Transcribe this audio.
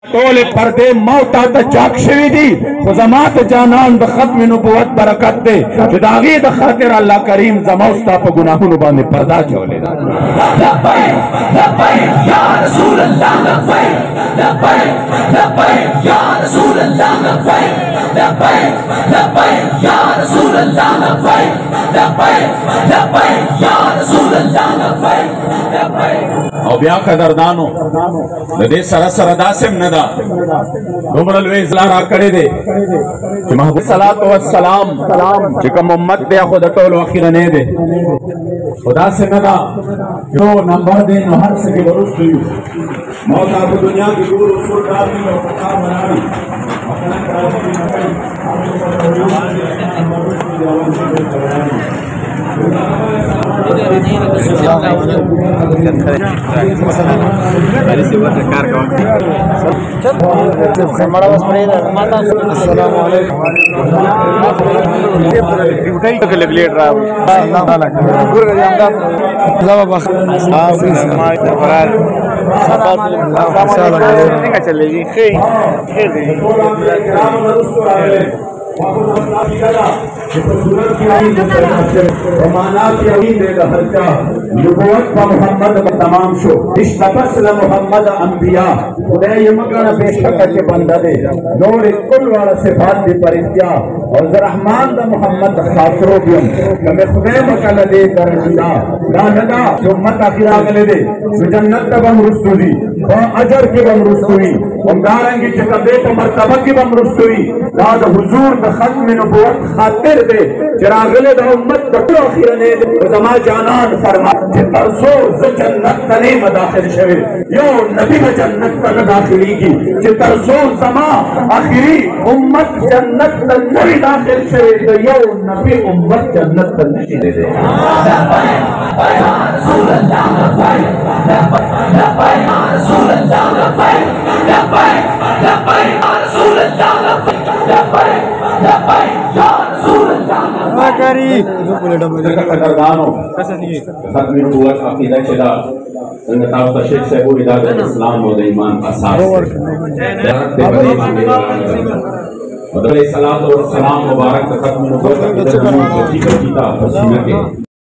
तोले पर्दे मौत आता जागशवी दी खुजमात जानन द खत्म नबुवत बरकत दे जुदागी द खातिर अल्लाह करीम जमौस्ता प गुनाहों बाने पर्दा चोले लब्बैक लब्बैक या रसूल अल्लाह लब्बैक लब्बैक लब्बैक या रसूल अल्लाह लब्बैक लब्बैक लब्बैक या रसूल अल्लाह लब्बैक लब्बैक लब्बैक या रसूल अल्लाह लब्बैक लब्बैक और ब्या कदरदानो दे सरसर दासिम नदा दोमरल वे इजलारा करे दे कि महबूब सलातो व सलाम जिकम उम्मत दे खुद टोल आखिर ने दे खुदा से नदा जो नंबर दे न हर से के वरुस हुई मौत आप दुनिया की दूर उसूल डाली और पता बनाई अपना कराची की नकल चलेगी तमाम शो मोहम्मद अम्बिया खुदा मकान बेशक के बंदा दे दौर कुल वाला सिफात भी परित्या और रहमान द मोहम्मद खासरो भी हमें खुदा मकान दे दरजा ना नदा जो मत आखिरा गले दे जन्नत बम रुस्तुई और अजर के बम रुस्तुई और दारंगी चकबे तो मर्तबा की बम रुस्तुई दाद हुजूर द खत्म नबुवत खातिर दे चरागले द उम्मत द आखिर ने जमा जानान फरमा जे तरसो ज जन्नत तने मदाखिल शवे यो नबी व जन्नत तन दाखिली की जे तरसो जमा आखिरी उम्मत जन्नत तन नबी दाखिल शवे तो यो नबी उम्मत जन्नत तन नशी दे दे या रसूल अल्लाह लब्बैक लब्बैक या रसूल अल्लाह लब्बैक लब्बैक लब्बैक या रसूल अल्लाह लब्बैक लब्बैक लब्बैक या रसूल अल्लाह करी कदरदानो खत्म नबुवत अकीदा चला संगताव तशरीफ से वो इदारत इस्लाम और ईमान का साथ है सलात और सलाम मुबारक खत्म नबुवत की तरफ से जीता